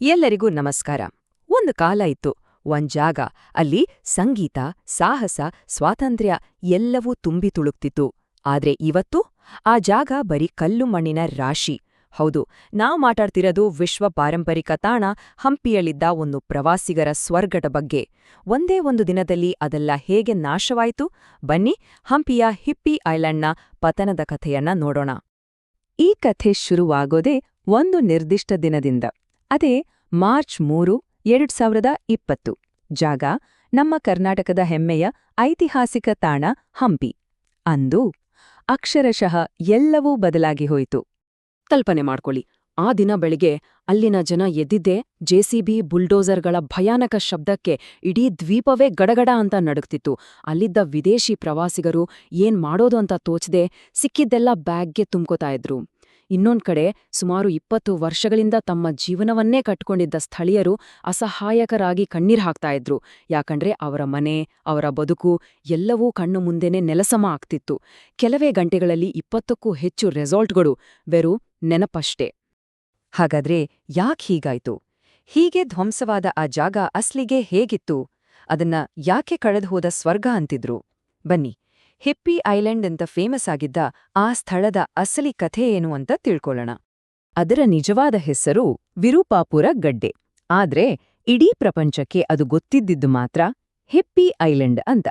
ಎಲ್ಲರಿಗೂ ನಮಸ್ಕಾರ. ಒಂದು ಕಾಲ ಇತ್ತು, ಒಂದ್ ಜಾಗ. ಅಲ್ಲಿ ಸಂಗೀತ, ಸಾಹಸ, ಸ್ವಾತಂತ್ರ್ಯ ಎಲ್ಲವೂ ತುಂಬಿ ತುಳುಕ್ತಿತ್ತು. ಆದ್ರೆ ಇವತ್ತು ಆ ಜಾಗ ಬರೀ ಕಲ್ಲು ಮಣ್ಣಿನ ರಾಶಿ. ಹೌದು, ನಾವ್ ಮಾತಾಡ್ತಿರೋದು ವಿಶ್ವ ಪಾರಂಪರಿಕ ತಾಣ ಹಂಪಿಯಲ್ಲಿದ್ದ ಒಂದು ಪ್ರವಾಸಿಗರ ಸ್ವರ್ಗದ ಬಗ್ಗೆ. ಒಂದೇ ಒಂದು ದಿನದಲ್ಲಿ ಅದೆಲ್ಲ ಹೇಗೆ ನಾಶವಾಯಿತು? ಬನ್ನಿ, ಹಂಪಿಯ ಹಿಪ್ಪಿ ಐಲ್ಯಾಂಡ್ನ ಪತನದ ಕಥೆಯನ್ನ ನೋಡೋಣ. ಈ ಕಥೆ ಶುರುವಾಗೋದೇ ಒಂದು ನಿರ್ದಿಷ್ಟ ದಿನದಿಂದ. ಅದೇ ಮಾರ್ಚ್ 3, 2020. ಜಾಗ ನಮ್ಮ ಕರ್ನಾಟಕದ ಹೆಮ್ಮೆಯ ಐತಿಹಾಸಿಕ ತಾಣ ಹಂಪಿ. ಅಂದು ಅಕ್ಷರಶಃ ಎಲ್ಲವೂ ಬದಲಾಗಿ ಹೋಯಿತು. ಕಲ್ಪನೆ ಮಾಡ್ಕೊಳ್ಳಿ, ಆ ದಿನ ಬೆಳಿಗ್ಗೆ ಅಲ್ಲಿನ ಜನ ಎದ್ದಿದ್ದೇ ಜೆಸಿಬಿ ಬುಲ್ಡೋಸರ್ಗಳ ಭಯಾನಕ ಶಬ್ದಕ್ಕೆ ಇಡೀ ದ್ವೀಪವೇ ಗಡಗಡ ಅಂತ ನಡುಗ್ತಿತ್ತು. ಅಲ್ಲಿದ್ದ ವಿದೇಶಿ ಪ್ರವಾಸಿಗರು ಏನ್ ಮಾಡೋದು ಅಂತ ತೋಚದೆ ಸಿಕ್ಕಿದ್ದೆಲ್ಲ ಬ್ಯಾಗ್ಗೆ ತುಂಬ್ಕೋತಾ ಇದ್ರು. ಇನ್ನೊಂದ್ ಕಡೆ ಸುಮಾರು 20 ವರ್ಷಗಳಿಂದ ತಮ್ಮ ಜೀವನವನ್ನೇ ಕಟ್ಕೊಂಡಿದ್ದ ಸ್ಥಳೀಯರು ಅಸಹಾಯಕರಾಗಿ ಕಣ್ಣೀರ್ ಹಾಕ್ತಾ ಇದ್ರು. ಯಾಕಂದ್ರೆ ಅವರ ಮನೆ, ಅವರ ಬದುಕು ಎಲ್ಲವೂ ಕಣ್ಣು ಮುಂದೆನೇ ನೆಲಸಮ ಆಗ್ತಿತ್ತು. ಕೆಲವೇ ಗಂಟೆಗಳಲ್ಲಿ 20ಕ್ಕೂ ಹೆಚ್ಚು ರೆಸಾರ್ಟ್ಗಳು ವೆರು ನೆನಪಷ್ಟೇ. ಹಾಗಾದ್ರೆ ಯಾಕ್ ಹೀಗಾಯ್ತು? ಹೀಗೆ ಧ್ವಂಸವಾದ ಆ ಜಾಗ ಅಸ್ಲಿಗೆ ಹೇಗಿತ್ತು? ಅದನ್ನ ಯಾಕೆ ಕಳೆದುಹೋದ ಸ್ವರ್ಗ ಅಂತಿದ್ರು? ಬನ್ನಿ, ಹಿಪ್ಪಿ ಐಲ್ಯಾಂಡ್ ಅಂತ ಫೇಮಸ್ ಆಗಿದ್ದ ಆ ಸ್ಥಳದ ಅಸಲಿ ಕಥೆ ಏನು ಅಂತ ತಿಳ್ಕೊಳ್ಳೋಣ. ಅದರ ನಿಜವಾದ ಹೆಸರು ವಿರೂಪಾಪುರ ಗಡ್ಡೆ. ಆದ್ರೆ ಇಡೀ ಪ್ರಪಂಚಕ್ಕೆ ಅದು ಗೊತ್ತಿದ್ದಿದ್ದು ಮಾತ್ರ ಹಿಪ್ಪಿ ಐಲ್ಯಾಂಡ್ ಅಂತ.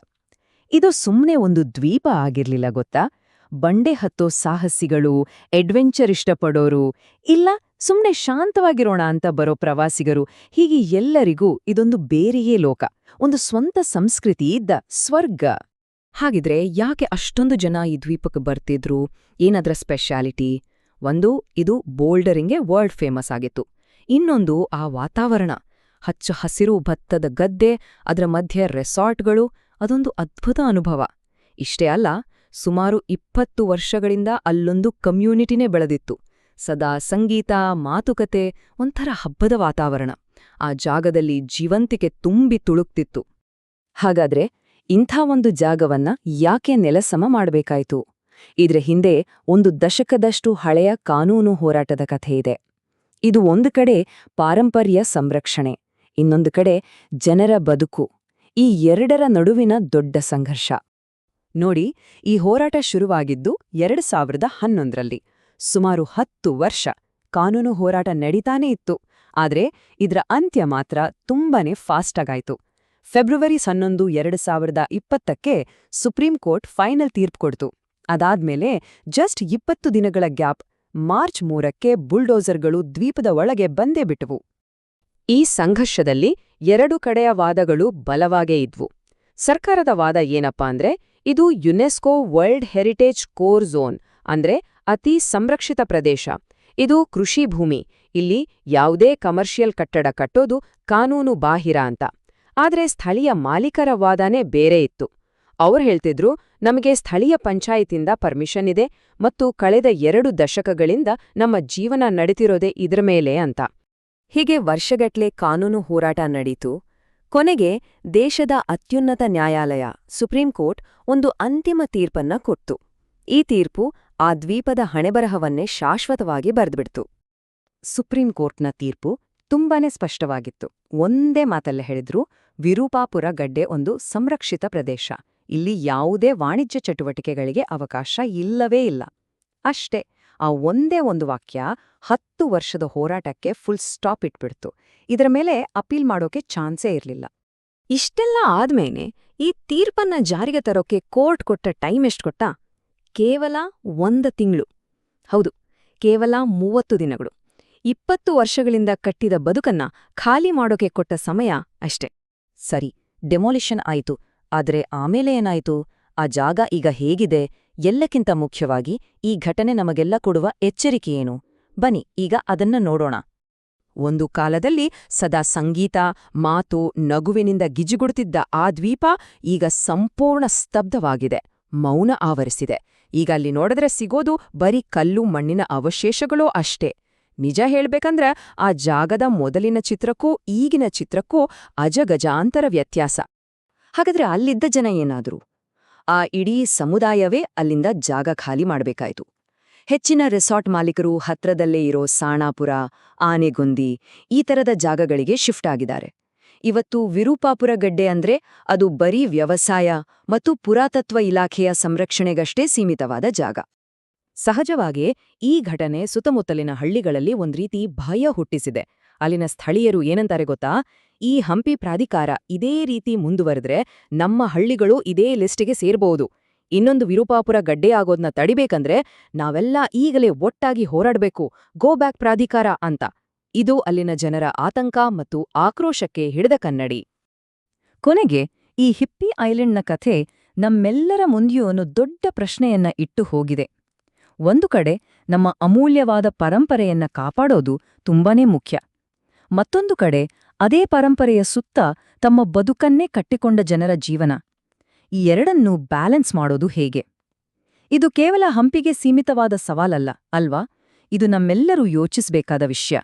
ಇದು ಸುಮ್ನೆ ಒಂದು ದ್ವೀಪ ಆಗಿರ್ಲಿಲ್ಲ ಗೊತ್ತಾ? ಬಂಡೆ ಹತ್ತೋ ಸಾಹಸಿಗಳು, ಅಡ್ವೆಂಚರ್ ಇಷ್ಟಪಡೋರು, ಇಲ್ಲ ಸುಮ್ನೆ ಶಾಂತವಾಗಿರೋಣ ಅಂತ ಬರೋ ಪ್ರವಾಸಿಗರು, ಹೀಗೆ ಎಲ್ಲರಿಗೂ ಇದೊಂದು ಬೇರೆಯೇ ಲೋಕ, ಒಂದು ಸ್ವಂತ ಸಂಸ್ಕೃತಿ ಇದ್ದ ಸ್ವರ್ಗ. ಹಾಗಿದ್ರೆ ಯಾಕೆ ಅಷ್ಟೊಂದು ಜನ ಈ ದ್ವೀಪಕ್ಕೆ ಬರ್ತಿದ್ರು? ಏನದ್ರ ಸ್ಪೆಷಾಲಿಟಿ? ಒಂದು, ಇದು ಬೋಲ್ಡರಿಂಗ್ಗೆ ವರ್ಲ್ಡ್ ಫೇಮಸ್ ಆಗಿತ್ತು. ಇನ್ನೊಂದು, ಆ ವಾತಾವರಣ. ಹಚ್ಚ ಹಸಿರು ಭತ್ತದ ಗದ್ದೆ, ಅದರ ಮಧ್ಯೆ ರೆಸಾರ್ಟ್ಗಳು, ಅದೊಂದು ಅದ್ಭುತ ಅನುಭವ. ಇಷ್ಟೇ ಅಲ್ಲ, ಸುಮಾರು 20 ವರ್ಷಗಳಿಂದ ಅಲ್ಲೊಂದು ಕಮ್ಯುನಿಟಿನೇ ಬೆಳೆದಿತ್ತು. ಸದಾ ಸಂಗೀತ, ಮಾತುಕತೆ, ಒಂಥರ ಹಬ್ಬದ ವಾತಾವರಣ. ಆ ಜಾಗದಲ್ಲಿ ಜೀವಂತಿಕೆ ತುಂಬಿ ತುಳುಕ್ತಿತ್ತು. ಹಾಗಾದ್ರೆ ಇಂಥ ಒಂದು ಜಾಗವನ್ನ ಯಾಕೆ ನೆಲಸಮ ಮಾಡ್ಬೇಕಾಯ್ತು? ಇದ್ರ ಹಿಂದೆ ಒಂದು ದಶಕದಷ್ಟು ಹಳೆಯ ಕಾನೂನು ಹೋರಾಟದ ಕಥೆಯಿದೆ. ಇದು ಒಂದು ಕಡೆ ಪಾರಂಪರ್ಯ ಸಂರಕ್ಷಣೆ, ಇನ್ನೊಂದು ಕಡೆ ಜನರ ಬದುಕು, ಈ ಎರಡರ ನಡುವಿನ ದೊಡ್ಡ ಸಂಘರ್ಷ. ನೋಡಿ, ಈ ಹೋರಾಟ ಶುರುವಾಗಿದ್ದು 2011ರಲ್ಲಿ. ಸುಮಾರು 10 ವರ್ಷ ಕಾನೂನು ಹೋರಾಟ ನಡೀತಾನೇ ಇತ್ತು. ಆದ್ರೆ ಇದ್ರ ಅಂತ್ಯ ಮಾತ್ರ ತುಂಬಾನೇ ಫಾಸ್ಟಾಗಾಯ್ತು. ಫೆಬ್ರವರಿ 11, 2020ಕ್ಕೆ ಸುಪ್ರೀಂ ಕೋರ್ಟ್ ಫೈನಲ್ ತೀರ್ಪು ಕೊಡ್ತು. ಅದಾದ್ಮೇಲೆ ಜಸ್ಟ್ 20 ದಿನಗಳ ಗ್ಯಾಪ್, ಮಾರ್ಚ್ 3ಕ್ಕೆ ಬುಲ್ಡೋಸರ್ಗಳು ದ್ವೀಪದ ಒಳಗೆ ಬಂದೇ ಬಿಟ್ಟವು. ಈ ಸಂಘರ್ಷದಲ್ಲಿ ಎರಡು ಕಡೆಯ ವಾದಗಳು ಬಲವಾಗೇ ಇದ್ವು. ಸರ್ಕಾರದ ವಾದ ಏನಪ್ಪಾ ಅಂದ್ರೆ, ಇದು UNESCO world heritage core zone, ಅಂದ್ರೆ ಅತಿ ಸಂರಕ್ಷಿತ ಪ್ರದೇಶ. ಇದು ಕೃಷಿ ಭೂಮಿ, ಇಲ್ಲಿ ಯಾವುದೇ ಕಮರ್ಷಿಯಲ್ ಕಟ್ಟಡ ಕಟ್ಟೋದು ಕಾನೂನು ಬಾಹಿರ ಅಂತ. ಆದ್ರೆ ಸ್ಥಳೀಯ ಮಾಲೀಕರ ವಾದನೇ ಬೇರೆ ಇತ್ತು. ಅವ್ರು ಹೇಳ್ತಿದ್ರು, ನಮಗೆ ಸ್ಥಳೀಯ ಪಂಚಾಯಿತಿಂದ ಪರ್ಮಿಷನ್ ಇದೆ ಮತ್ತು ಕಳೆದ 2 ದಶಕಗಳಿಂದ ನಮ್ಮ ಜೀವನ ನಡೀತಿರೋದೇ ಇದ್ರ ಮೇಲೆ ಅಂತ. ಹೀಗೆ ವರ್ಷಗಟ್ಲೆ ಕಾನೂನು ಹೋರಾಟ ನಡೀತು. ಕೊನೆಗೆ ದೇಶದ ಅತ್ಯುನ್ನತ ನ್ಯಾಯಾಲಯ ಸುಪ್ರೀಂ ಕೋರ್ಟ್ ಒಂದು ಅಂತಿಮ ತೀರ್ಪನ್ನ ಕೊಡ್ತು. ಈ ತೀರ್ಪು ಆ ದ್ವೀಪದ ಹಣೆಬರಹವನ್ನೇ ಶಾಶ್ವತವಾಗಿ ಬರೆದ್ಬಿಡ್ತು. ಸುಪ್ರೀಂ ಕೋರ್ಟ್ನ ತೀರ್ಪು ತುಂಬಾನೇ ಸ್ಪಷ್ಟವಾಗಿತ್ತು. ಒಂದೇ ಮಾತಲ್ಲೇ ಹೇಳಿದ್ರು, ವಿರೂಪಾಪುರ ಗಡ್ಡೆ ಒಂದು ಸಂರಕ್ಷಿತ ಪ್ರದೇಶ, ಇಲ್ಲಿ ಯಾವುದೇ ವಾಣಿಜ್ಯ ಚಟುವಟಿಕೆಗಳಿಗೆ ಅವಕಾಶ ಇಲ್ಲವೇ ಇಲ್ಲ. ಅಷ್ಟೇ. ಆ ಒಂದೇ ಒಂದು ವಾಕ್ಯ 10 ವರ್ಷದ ಹೋರಾಟಕ್ಕೆ ಫುಲ್ ಸ್ಟಾಪ್ ಇಟ್ಬಿಡ್ತು. ಇದರ ಮೇಲೆ ಅಪೀಲ್ ಮಾಡೋಕೆ ಚಾನ್ಸೇ ಇರ್ಲಿಲ್ಲ. ಇಷ್ಟೆಲ್ಲ ಆದ್ಮೇಲೆ ಈ ತೀರ್ಪನ್ನ ಜಾರಿಗೆ ತರೋಕೆ ಕೋರ್ಟ್ ಕೊಟ್ಟ ಟೈಮ್ ಎಷ್ಟು ಗೊತ್ತಾ? ಕೇವಲ 1 ತಿಂಗಳು. ಹೌದು, ಕೇವಲ 30 ದಿನಗಳು. 20 ವರ್ಷಗಳಿಂದ ಕಟ್ಟಿದ ಬದುಕನ್ನ ಖಾಲಿ ಮಾಡೋಕೆ ಕೊಟ್ಟ ಸಮಯ ಅಷ್ಟೆ. ಸರಿ, ಡೆಮೋಲಿಷನ್ ಆಯಿತು. ಆದ್ರೆ ಆಮೇಲೆ ಏನಾಯಿತು? ಆ ಜಾಗ ಈಗ ಹೇಗಿದೆ? ಎಲ್ಲಕ್ಕಿಂತ ಮುಖ್ಯವಾಗಿ ಈ ಘಟನೆ ನಮಗೆಲ್ಲ ಕೊಡುವ ಎಚ್ಚರಿಕೆಯೇನು? ಬನ್ನಿ, ಈಗ ಅದನ್ನ ನೋಡೋಣ. ಒಂದು ಕಾಲದಲ್ಲಿ ಸದಾ ಸಂಗೀತ, ಮಾತು, ನಗುವಿನಿಂದ ಗಿಜಿಗುಡುತ್ತಿದ್ದ ಆ ದ್ವೀಪ ಈಗ ಸಂಪೂರ್ಣ ಸ್ತಬ್ಧವಾಗಿದೆ. ಮೌನ ಆವರಿಸಿದೆ. ಈಗ ಅಲ್ಲಿ ನೋಡಿದ್ರೆ ಸಿಗೋದು ಬರೀ ಕಲ್ಲು ಮಣ್ಣಿನ ಅವಶೇಷಗಳೋ ಅಷ್ಟೇ. ನಿಜ ಹೇಳ್ಬೇಕಂದ್ರ ಆ ಜಾಗದ ಮೊದಲಿನ ಚಿತ್ರಕ್ಕೂ ಈಗಿನ ಚಿತ್ರಕ್ಕೂ ಅಜಗಜಾಂತರ ವ್ಯತ್ಯಾಸ. ಹಾಗಾದ್ರೆ ಅಲ್ಲಿದ್ದ ಜನ ಏನಾದ್ರು? ಆ ಇಡೀ ಸಮುದಾಯವೇ ಅಲ್ಲಿಂದ ಜಾಗ ಖಾಲಿ ಮಾಡ್ಬೇಕಾಯ್ತು. ಹೆಚ್ಚಿನ ರೆಸಾರ್ಟ್ ಮಾಲೀಕರು ಹತ್ರದಲ್ಲೇ ಇರೋ ಸಾಣಾಪುರ, ಆನೆಗೊಂದಿ ಈ ಥರದ ಜಾಗಗಳಿಗೆ ಶಿಫ್ಟ್ ಆಗಿದ್ದಾರೆ. ಇವತ್ತು ವಿರೂಪಾಪುರ ಗಡ್ಡೆ ಅಂದ್ರೆ ಅದು ಬರೀ ವ್ಯವಸಾಯ ಮತ್ತು ಪುರಾತತ್ವ ಇಲಾಖೆಯ ಸಂರಕ್ಷಣೆಗಷ್ಟೇ ಸೀಮಿತವಾದ ಜಾಗ. ಸಹಜವಾಗಿಯೇ ಈ ಘಟನೆ ಸುತ್ತಮುತ್ತಲಿನ ಹಳ್ಳಿಗಳಲ್ಲಿ ಒಂದ್ರೀತಿ ಭಯ ಹುಟ್ಟಿಸಿದೆ. ಅಲ್ಲಿನ ಸ್ಥಳೀಯರು ಏನಂತಾರೆ ಗೊತ್ತಾ, ಈ ಹಂಪಿ ಪ್ರಾಧಿಕಾರ ಇದೇ ರೀತಿ ಮುಂದುವರೆದ್ರೆ ನಮ್ಮ ಹಳ್ಳಿಗಳು ಇದೇ ಲಿಸ್ಟಿಗೆ ಸೇರ್ಬಹುದು. ಇನ್ನೊಂದು ವಿರೂಪಾಪುರ ಗಡ್ಡೆ ಆಗೋದ್ನ ತಡಿಬೇಕಂದ್ರೆ ನಾವೆಲ್ಲ ಈಗಲೇ ಒಟ್ಟಾಗಿ ಹೋರಾಡ್ಬೇಕು, ಗೋ ಬ್ಯಾಕ್ ಪ್ರಾಧಿಕಾರ ಅಂತ. ಇದು ಅಲ್ಲಿನ ಜನರ ಆತಂಕ ಮತ್ತು ಆಕ್ರೋಶಕ್ಕೆ ಹಿಡಿದ ಕನ್ನಡಿ. ಕೊನೆಗೆ ಈ ಹಿಪ್ಪಿ ಐಲೆಂಡ್ನ ಕಥೆ ನಮ್ಮೆಲ್ಲರ ಮುಂದೆಯೂ ಒಂದು ದೊಡ್ಡ ಪ್ರಶ್ನೆಯನ್ನ ಇಟ್ಟು ಹೋಗಿದೆ. ಒಂದು ಕಡೆ ನಮ್ಮ ಅಮೂಲ್ಯವಾದ ಪರಂಪರೆಯನ್ನ ಕಾಪಾಡೋದು ತುಂಬಾನೇ ಮುಖ್ಯ. ಮತ್ತೊಂದು ಕಡೆ ಅದೇ ಪರಂಪರೆಯ ಸುತ್ತ ತಮ್ಮ ಬದುಕನ್ನೇ ಕಟ್ಟಿಕೊಂಡ ಜನರ ಜೀವನ. ಈ ಎರಡನ್ನೂ ಬ್ಯಾಲೆನ್ಸ್ ಮಾಡೋದು ಹೇಗೆ? ಇದು ಕೇವಲ ಹಂಪಿಗೆ ಸೀಮಿತವಾದ ಸವಾಲಲ್ಲ ಅಲ್ವಾ? ಇದು ನಮ್ಮೆಲ್ಲರೂ ಯೋಚಿಸ್ಬೇಕಾದ ವಿಷಯ.